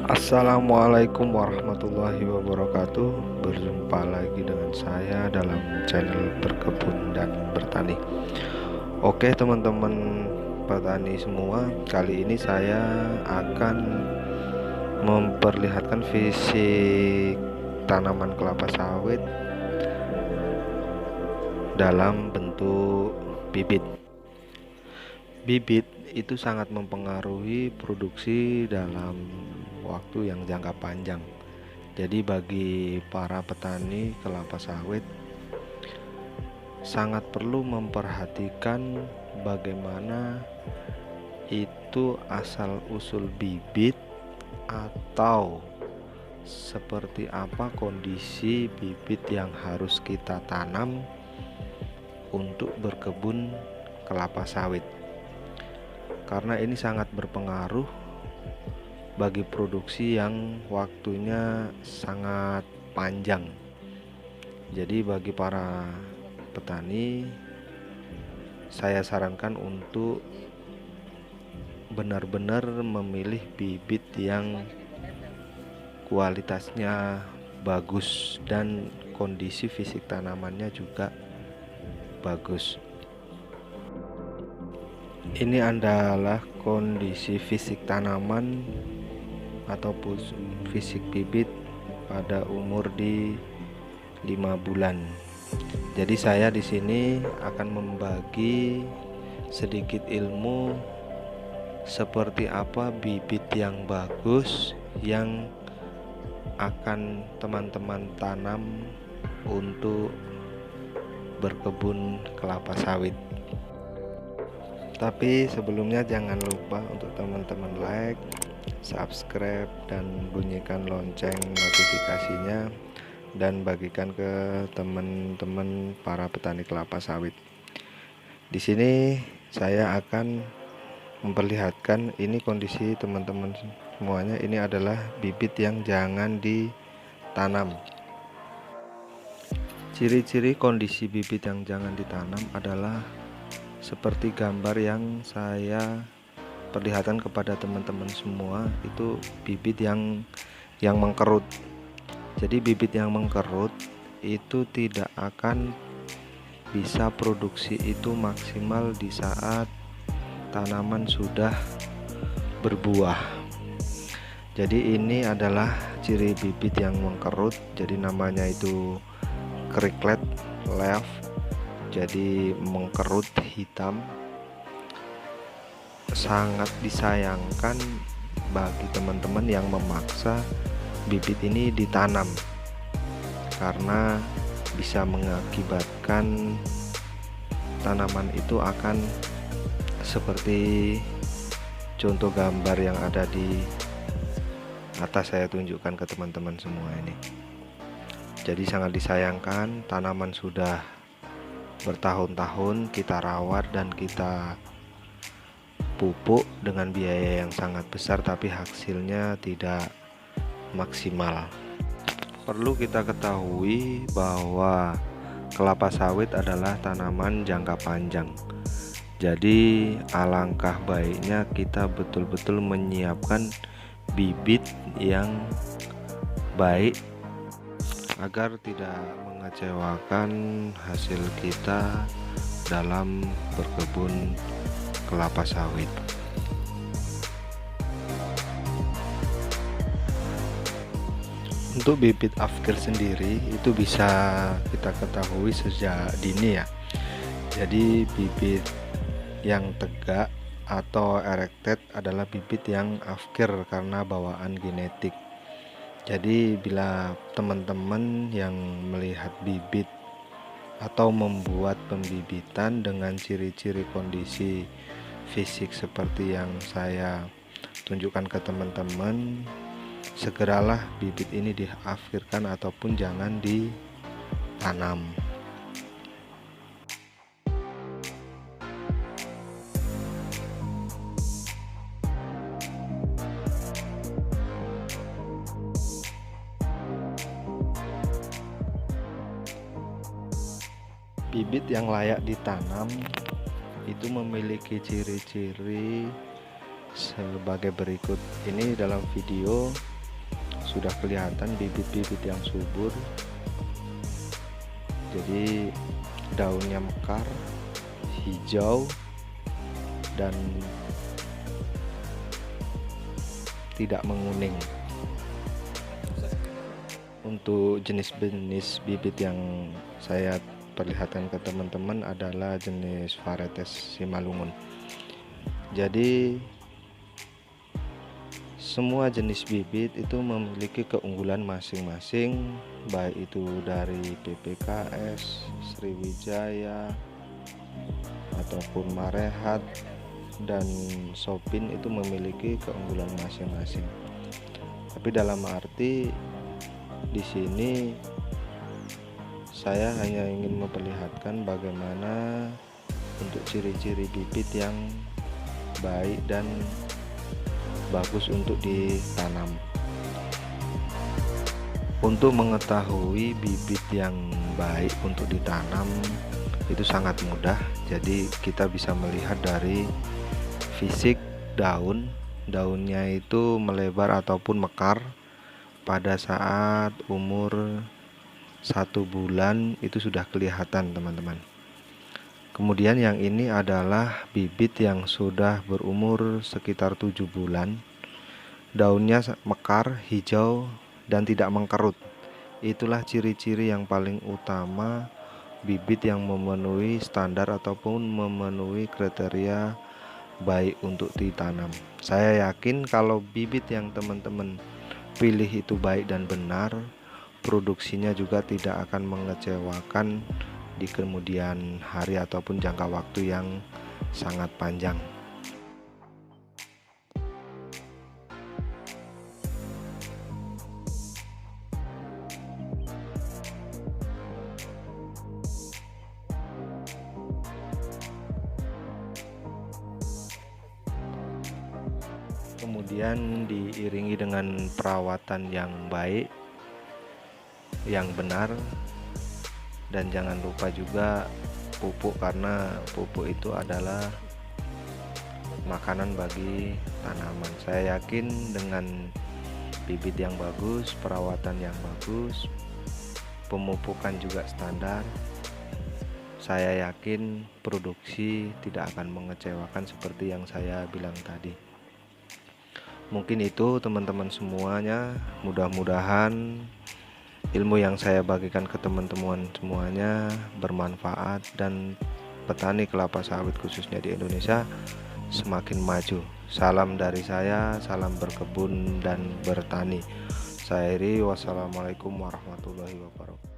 Assalamualaikum warahmatullahi wabarakatuh. Berjumpa lagi dengan saya dalam channel Berkebun dan Bertani. Oke teman-teman petani semua, kali ini saya akan memperlihatkan fisik tanaman kelapa sawit dalam bentuk bibit. Bibit itu sangat mempengaruhi produksi dalam waktu yang jangka panjang. Jadi bagi para petani kelapa sawit sangat perlu memperhatikan bagaimana itu asal usul bibit atau seperti apa kondisi bibit yang harus kita tanam untuk berkebun kelapa sawit, karena ini sangat berpengaruh bagi produksi yang waktunya sangat panjang. Jadi bagi para petani, saya sarankan untuk benar-benar memilih bibit yang kualitasnya bagus dan kondisi fisik tanamannya juga bagus. Ini adalah kondisi fisik tanaman ataupun fisik bibit pada umur di 5 bulan. Jadi saya di sini akan membagi sedikit ilmu seperti apa bibit yang bagus yang akan teman-teman tanam untuk berkebun kelapa sawit. Tapi sebelumnya jangan lupa untuk teman-teman like, subscribe, dan bunyikan lonceng notifikasinya, dan bagikan ke teman-teman para petani kelapa sawit. Di sini saya akan memperlihatkan ini kondisi teman-teman semuanya. Ini adalah bibit yang jangan ditanam. Ciri-ciri kondisi bibit yang jangan ditanam adalah seperti gambar yang saya perlihatkan kepada teman-teman semua, itu bibit yang mengkerut. Jadi bibit yang mengkerut itu tidak akan bisa produksi itu maksimal di saat tanaman sudah berbuah. Jadi ini adalah ciri bibit yang mengkerut, jadi namanya itu cricklet leaf, jadi mengkerut hitam. Sangat disayangkan bagi teman-teman yang memaksa bibit ini ditanam, karena bisa mengakibatkan tanaman itu akan seperti contoh gambar yang ada di atas saya tunjukkan ke teman-teman semua ini. Jadi sangat disayangkan, tanaman sudah bertahun-tahun kita rawat dan kita pupuk dengan biaya yang sangat besar, tapi hasilnya tidak maksimal. Perlu kita ketahui bahwa kelapa sawit adalah tanaman jangka panjang. Jadi alangkah baiknya kita betul-betul menyiapkan bibit yang baik agar tidak mengecewakan hasil kita dalam berkebun kelapa sawit. Untuk bibit afkir sendiri itu bisa kita ketahui sejak dini ya. Jadi bibit yang tegak atau erected adalah bibit yang afkir karena bawaan genetik. Jadi bila teman-teman yang melihat bibit atau membuat pembibitan dengan ciri-ciri kondisi fisik seperti yang saya tunjukkan ke teman-teman, segeralah bibit ini diafkirkan ataupun jangan ditanam. Bibit yang layak ditanam itu memiliki ciri-ciri sebagai berikut. Ini dalam video sudah kelihatan bibit-bibit yang subur, jadi daunnya mekar, hijau, dan tidak menguning. Untuk jenis-jenis bibit yang saya perlihatkan ke teman-teman adalah jenis varietes Simalungun. Jadi semua jenis bibit itu memiliki keunggulan masing-masing, baik itu dari PPKS, Sriwijaya, ataupun Marehat dan Sopin itu memiliki keunggulan masing-masing. Tapi dalam arti di sini saya hanya ingin memperlihatkan bagaimana untuk ciri-ciri bibit yang baik dan bagus untuk ditanam. Untuk mengetahui bibit yang baik untuk ditanam itu sangat mudah. Jadi kita bisa melihat dari fisik daunnya itu melebar ataupun mekar pada saat umur 1 bulan, itu sudah kelihatan teman-teman. Kemudian yang ini adalah bibit yang sudah berumur sekitar 7 bulan. Daunnya mekar, hijau, dan tidak mengkerut. Itulah ciri-ciri yang paling utama bibit yang memenuhi standar ataupun memenuhi kriteria baik untuk ditanam. Saya yakin kalau bibit yang teman-teman pilih itu baik dan benar, produksinya juga tidak akan mengecewakan di kemudian hari ataupun jangka waktu yang sangat panjang. Kemudian diiringi dengan perawatan yang baik, yang benar, dan jangan lupa juga pupuk, karena pupuk itu adalah makanan bagi tanaman. Saya yakin dengan bibit yang bagus, perawatan yang bagus, pemupukan juga standar, saya yakin produksi tidak akan mengecewakan seperti yang saya bilang tadi. Mungkin itu teman-teman semuanya, mudah-mudahan ilmu yang saya bagikan ke teman-teman semuanya bermanfaat dan petani kelapa sawit khususnya di Indonesia semakin maju. Salam dari saya, salam berkebun dan bertani. Saya Iri, wassalamualaikum warahmatullahi wabarakatuh.